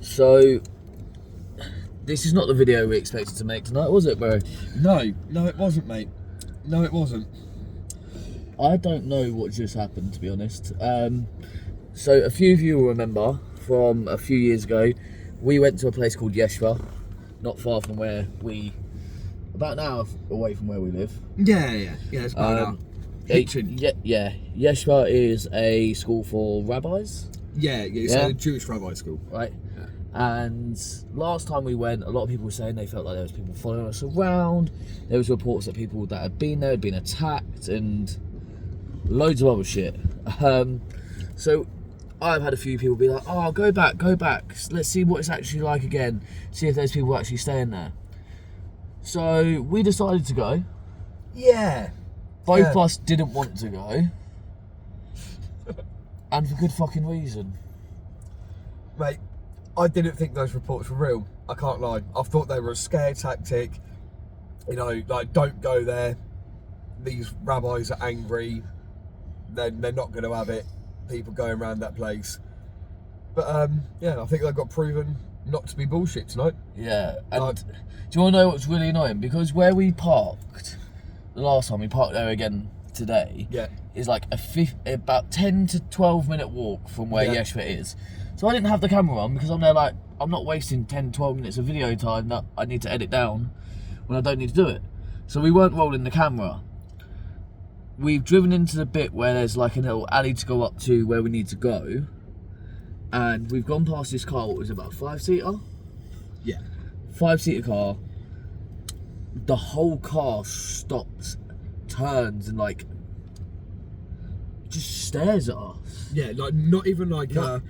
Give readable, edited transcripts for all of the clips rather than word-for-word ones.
So, this is not the video we expected to make tonight, was it, bro? No, it wasn't, mate. No, it wasn't. I don't know what just happened, to be honest. So, a few of you will remember from a few years ago, we went to a place called Yeshiva, not far from where about an hour away from where we live. Yeah, it's about Yeshiva is a school for rabbis. Yeah, it's a Jewish rabbi school. Right. Yeah. And last time we went, a lot of people were saying they felt like there was people following us around. There was reports that people that had been there had been attacked and loads of other shit. So I've had a few people be like, "Oh, go back. Let's see what it's actually like again. See if there's people actually staying there." So we decided to go. Yeah. Both of us didn't want to go. And for good fucking reason. Mate, I didn't think those reports were real. I can't lie. I thought they were a scare tactic. You know, like, don't go there. These rabbis are angry. They're not going to have it. People going around that place. But, I think they got proven not to be bullshit tonight. Yeah. And do you want to know what's really annoying? Because where we parked, the last time we parked there again today, is like about 10 to 12 minute walk from where Yeshiva is. So I didn't have the camera on because I'm there like, I'm not wasting 10, 12 minutes of video time that I need to edit down when I don't need to do it. So we weren't rolling the camera. We've driven into the bit where there's like a little alley to go up to where we need to go. And we've gone past this car, what was it, about a 5-seater? Yeah. 5-seater car. The whole car stops, turns and like just stares at us. Yeah, like not even like a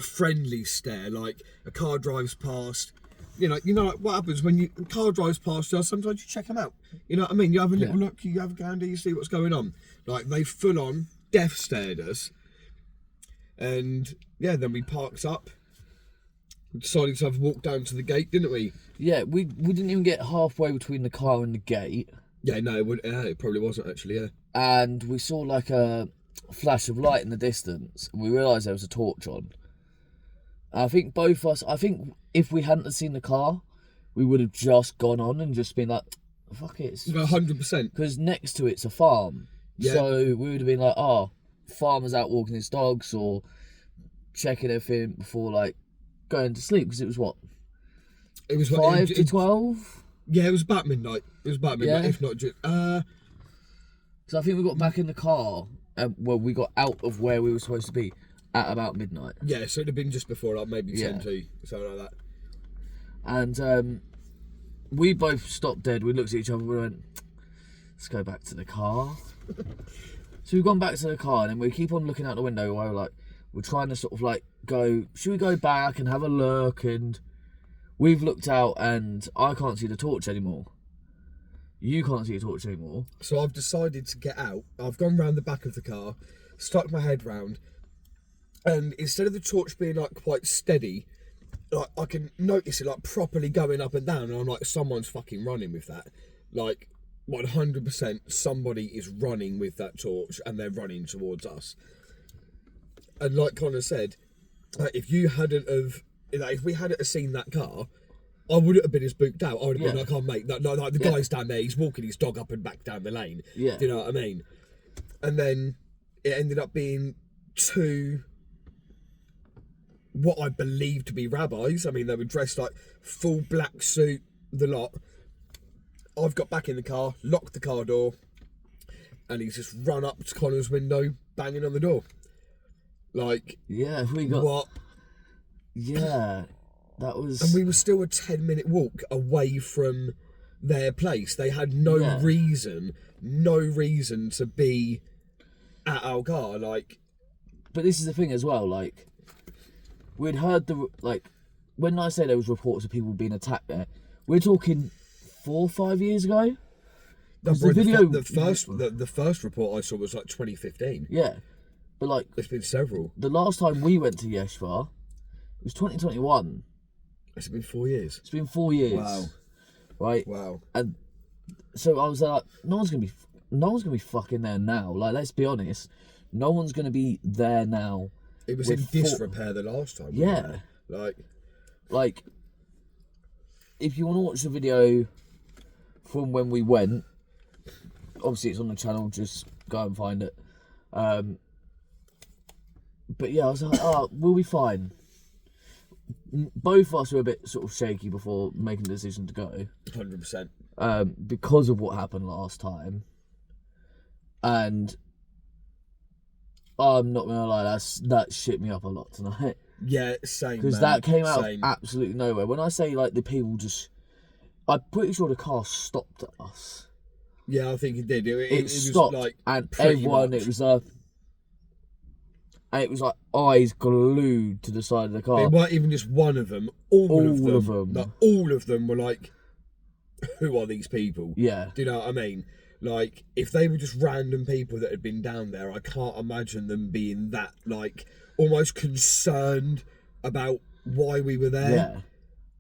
friendly stare. Like a car drives past. You know, like what happens when a car drives past us? Sometimes you check them out. You know what I mean? You have a little look, you have a gander, you see what's going on. Like they full on death stared us. And then we parked up. We decided to have a walk down to the gate, didn't we? Yeah, we didn't even get halfway between the car and the gate. Yeah, no, it probably wasn't actually, yeah. And we saw like a flash of light in the distance, and we realised there was a torch on. I think both of us, if we hadn't seen the car, we would have just gone on and just been like, fuck it. 100%. Because next to it's a farm. Yeah. So we would have been like, farmer's out walking his dogs or checking everything before like going to sleep. Because it was what? It was 5 to 12? Yeah, it was about midnight. If not just... Because I think we got back in the car, we got out of where we were supposed to be at about midnight. Yeah, so it'd have been just before, like maybe 10 to, something like that. And we both stopped dead. We looked at each other, we went, let's go back to the car. So we've gone back to the car, and then we keep on looking out the window while we're trying to sort of like go, should we go back and have a look? And we've looked out and I can't see the torch anymore. You can't see the torch anymore. So I've decided to get out. I've gone round the back of the car, stuck my head round, and instead of the torch being like quite steady, like I can notice it like properly going up and down, and I'm like, someone's fucking running with that. Like 100% somebody is running with that torch and they're running towards us. And like Connor said, if we hadn't have seen that car, I wouldn't have been as spooked out. I would have been like, oh mate, like the guy's down there, he's walking his dog up and back down the lane. Yeah. Do you know what I mean? And then it ended up being two, what I believe to be rabbis. I mean, they were dressed like full black suit, the lot. I've got back in the car, locked the car door, and he's just run up to Connor's window, banging on the door. Like, what? Yeah, that was... And we were still a 10-minute walk away from their place. They had no reason to be at our car, like... But this is the thing as well, like, we'd heard when I say there was reports of people being attacked there, we're talking 4 or 5 years ago. The first report I saw was like 2015. Yeah, but like there's been several. The last time we went to Yeshiva, it was 2021. It's been 4 years. It's been 4 years. Wow. Right. Wow. And so I was like, no one's gonna be fucking there now. Like, let's be honest, no one's gonna be there now. It was in disrepair the last time. Yeah. Like, if you want to watch the video from when we went, obviously it's on the channel, just go and find it. But yeah, I was like, oh, we'll be fine. Both of us were a bit sort of shaky before making the decision to go. 100%. Because of what happened last time. And I'm not gonna lie, that shit me up a lot tonight. Yeah, same. Because that came out of absolutely nowhere. When I say like the people just, I'm pretty sure the car stopped at us. Yeah, I think it did. It stopped, was like, and everyone, much. it was like eyes glued to the side of the car. It weren't even just one of them. All of them. Like, all of them were like, who are these people? Yeah. Do you know what I mean? Like, if they were just random people that had been down there, I can't imagine them being that, like, almost concerned about why we were there. Yeah.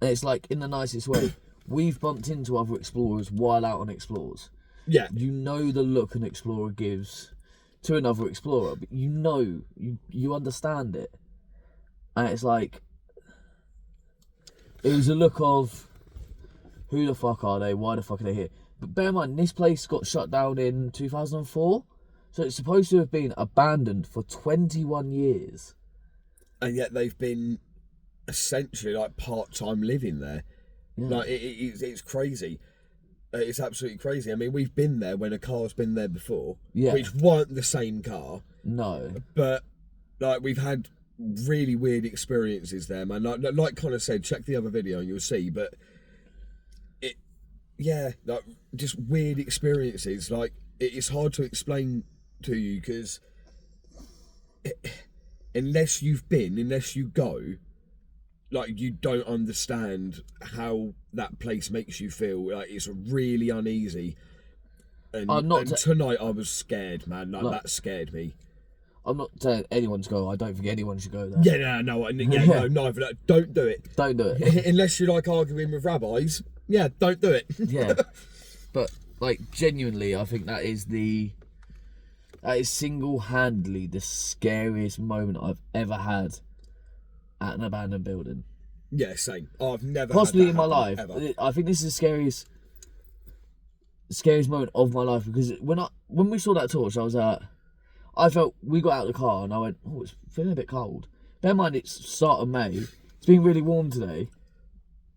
And it's like, in the nicest way, we've bumped into other explorers while out on explores. Yeah. You know the look an explorer gives to another explorer, but you understand it. And it's like, it was a look of, who the fuck are they? Why the fuck are they here? But bear in mind, this place got shut down in 2004, so it's supposed to have been abandoned for 21 years. And yet they've been essentially like part-time living there. Yeah. Like, it's crazy. It's absolutely crazy. I mean, we've been there when a car's been there before, which weren't the same car. No. But, like, we've had really weird experiences there, man. Like Connor said, check the other video and you'll see, but like, just weird experiences. Like, it's hard to explain to you because unless you go, like, you don't understand how that place makes you feel. Like, it's really uneasy. And tonight I was scared, man. Like, that scared me. I'm not telling anyone to go. I don't think anyone should go there. Yeah, no, neither. Don't do it. Don't do it. Unless you like arguing with rabbis. Yeah, don't do it. Yeah. But, like, genuinely, I think that is single-handedly the scariest moment I've ever had at an abandoned building. Yeah, same. I've never possibly had that in my life. Ever. I think this is the scariest moment of my life, because when we saw that torch, I felt, we got out of the car and I went, oh, it's feeling a bit cold. Bear in mind, it's start of May. It's been really warm today.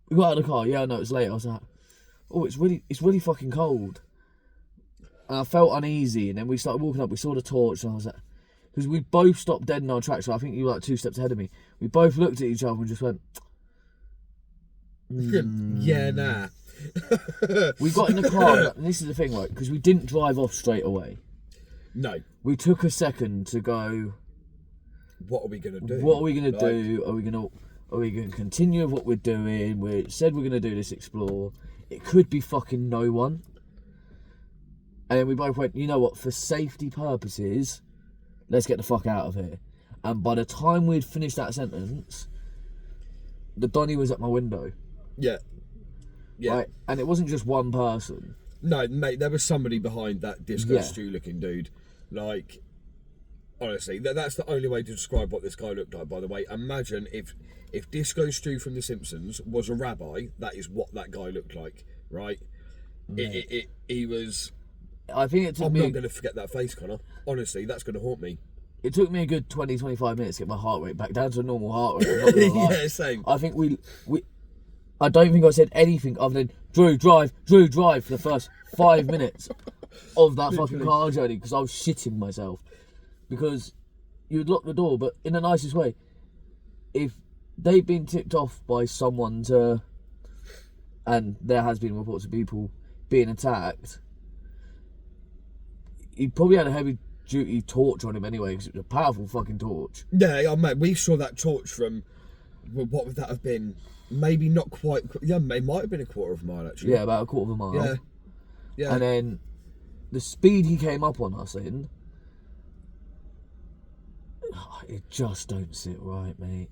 We got out of the car. Yeah, I know it's late. I was like, oh, it's really fucking cold. And I felt uneasy. And then we started walking up. We saw the torch, and I was like, because we both stopped dead in our tracks. So I think you were like 2 steps ahead of me. We both looked at each other and just went, yeah, nah. We got in the car, and this is the thing, right? Because we didn't drive off straight away. No. We took a second to go, what are we going to do? What are we going to do? Are we going to continue with what we're doing? We said we're going to do this explore. It could be fucking no one. And then we both went, you know what? For safety purposes, let's get the fuck out of here. And by the time we'd finished that sentence, the Donny was at my window. Yeah. Yeah. Right? And it wasn't just one person. No, mate, there was somebody behind that Disco Stew looking dude. Like, honestly, that's the only way to describe what this guy looked like, by the way. Imagine if Disco Stew from The Simpsons was a rabbi, that is what that guy looked like, right? He was... I think it took I'm not going to forget that face, Connor. Honestly, that's going to haunt me. It took me a good 20-25 minutes to get my heart rate back down to a normal heart rate. I'm not gonna lie. Yeah, same. I think I don't think I said anything other than Drew drive for the first 5 minutes of that fucking car journey, because I was shitting myself. Because you'd lock the door, but in the nicest way. If they've been tipped off by someone and there has been reports of people being attacked, he probably had a heavy duty torch on him anyway, because it was a powerful fucking torch. Yeah, mate, we saw that torch from, what would that have been? Maybe not quite. Yeah, it might have been a quarter of a mile, actually. Yeah, about a quarter of a mile. Yeah. Yeah. And then the speed he came up on us in, it just don't sit right, mate.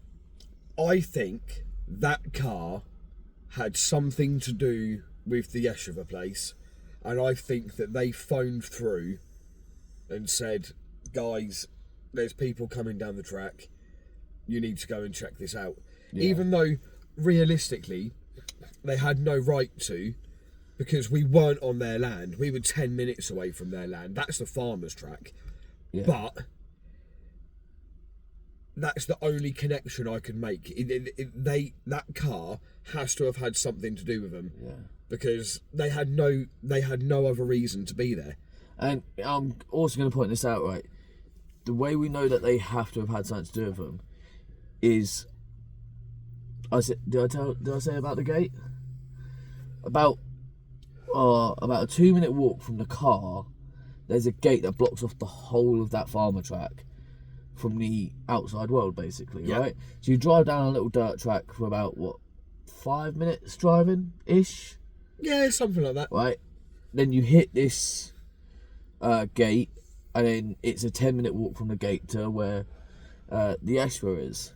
I think that car had something to do with the Yeshiva place, and I think that they phoned through and said, guys, there's people coming down the track, you need to go and check this out. even though realistically they had no right to, because we weren't on their land. We were 10 minutes away from their land. That's the farmer's track. Yeah. But that's the only connection I can make. That car has to have had something to do with them. Yeah. Because they had no other reason to be there. And I'm also going to point this out, right? The way we know that they have to have had something to do with them is, did I say about the gate? About a 2-minute walk from the car, there's a gate that blocks off the whole of that farmer track from the outside world, basically, right? So you drive down a little dirt track for about, 5 minutes driving-ish? Yeah, something like that. Right? Then you hit this gate, and then it's a 10-minute walk from the gate to where the Yeshiva is.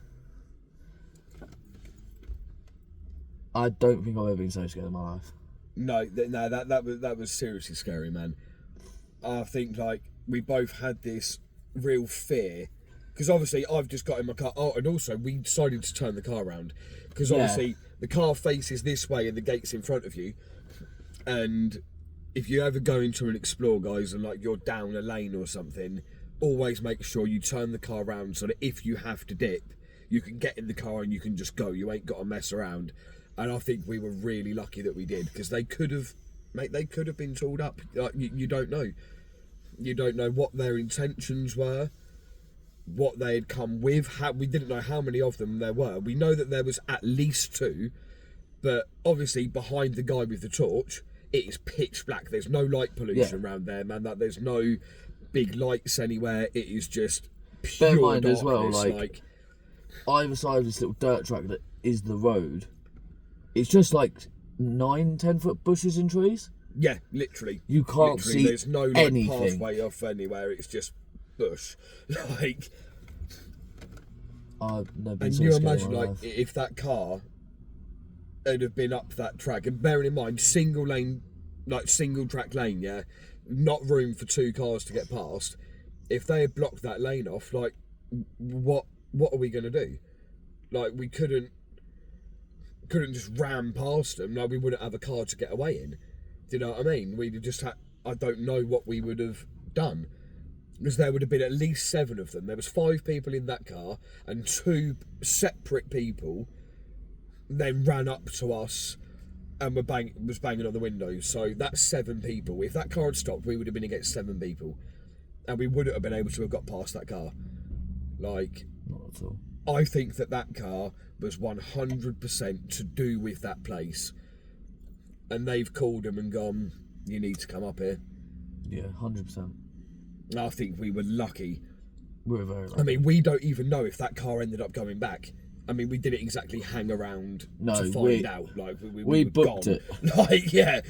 I don't think I've ever been so scared in my life. No, that was seriously scary, man. I think we both had this real fear, because obviously I've just got in my car. Oh, and also we decided to turn the car around because obviously the car faces this way and the gate's in front of you. And if you ever go into an Explore, guys, and you're down a lane or something, always make sure you turn the car around so that if you have to dip, you can get in the car and you can just go. You ain't got to mess around. And I think we were really lucky that we did, because they could have been tooled up. You don't know. You don't know what their intentions were, what they had come with. We didn't know how many of them there were. We know that there was at least 2, but obviously behind the guy with the torch, it is pitch black. There's no light pollution around there, man. There's no big lights anywhere. It is just pure Bear in mind darkness. as well, either side of this little dirt track that is the road, it's just 9-10 foot bushes and trees. Yeah, literally. You can't see There's no anything. Pathway off anywhere. It's just bush. I've never been and so you scared imagine in my life. if that car had have been up that track, and bearing in mind single lane, single track lane, yeah, not room for 2 cars to get past. If they had blocked that lane off, what are we gonna do? We couldn't just ram past them. We wouldn't have a car to get away in. Do you know what I mean? We'd have just had. I don't know what we would have done, because there would have been at least 7 of them. There was 5 people in that car, and 2 separate people then ran up to us and was banging on the windows. So that's 7 people. If that car had stopped, we would have been against 7 people, and we wouldn't have been able to have got past that car. Not at all. I think that car was 100% to do with that place, and they've called them and gone, you need to come up here. Yeah, 100%. I think we were lucky. We were very lucky. I mean, we don't even know if that car ended up going back. I mean, we didn't exactly hang around to find out. We booked gone. it. Yeah.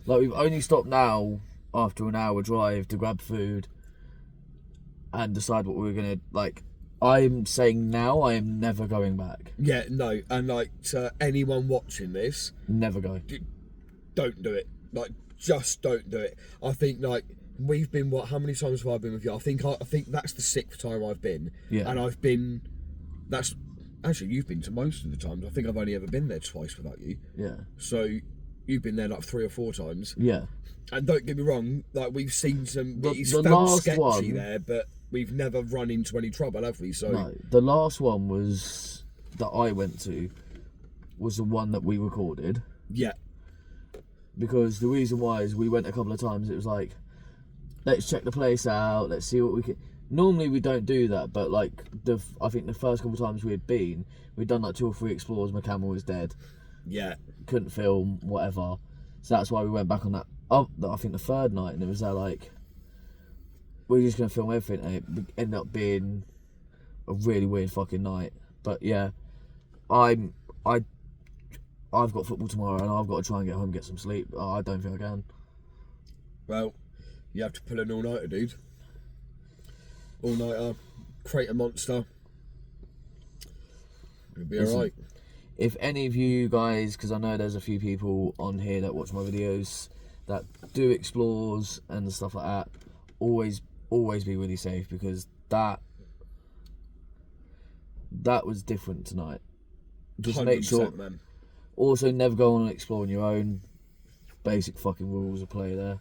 We've only stopped now after an hour drive to grab food and decide what we were gonna I'm saying now I am never going back. Yeah, no, and to anyone watching this, never go. Don't do it. Just don't do it. I think we've been how many times have I been with you? I think that's the 6th time I've been. Yeah. And that's actually, you've been to most of the times. I think I've only ever been there twice without you. Yeah. So you've been there 3 or 4 times. Yeah. And don't get me wrong, we've seen some. It's the felt last sketchy one, there, but we've never run into any trouble, have we? So no, the last one that I went to was the one that we recorded. Yeah. Because the reason why is we went a couple of times. It was let's check the place out. Let's see what we can. Normally we don't do that, but I think the first couple of times we had been, we'd done 2 or 3 explores. My camera was dead. Yeah. Couldn't film, whatever. So that's why we went back on that. I think the 3rd night, and it was we're just gonna film everything, and it ended up being a really weird fucking night. But yeah, I've got football tomorrow, and I've got to try and get home and get some sleep. I don't think I can. Well, you have to pull an all-nighter, dude. All-nighter, create a monster. It'll be alright. If any of you guys, because I know there's a few people on here that watch my videos that do explores and stuff like that, always be really safe, because that that was different tonight. Just make sure. Man. Also, never go on and explore on your own. Basic fucking rules of play there.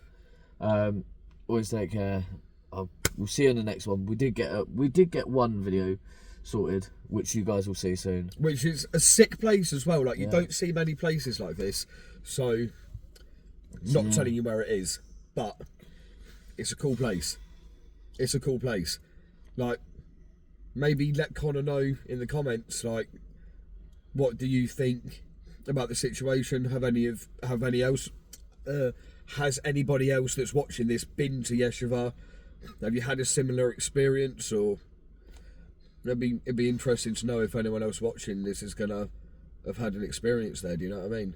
Always take care. We'll see you in the next one. We did get one video sorted, which you guys will see soon. Which is a sick place as well. Like, you don't see many places like this. So, not telling you where it is, but it's a cool place. It's a cool place. Like, maybe let Connor know in the comments, like, what do you think about the situation? Has anybody else that's watching this been to Yeshiva? Have you had a similar experience? Or it'd be interesting to know if anyone else watching this is gonna have had an experience there. Do you know what I mean?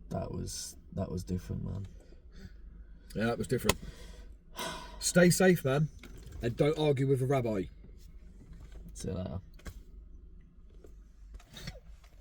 That was different, man. Yeah, that was different. Stay safe, man, and don't argue with a rabbi. See you later.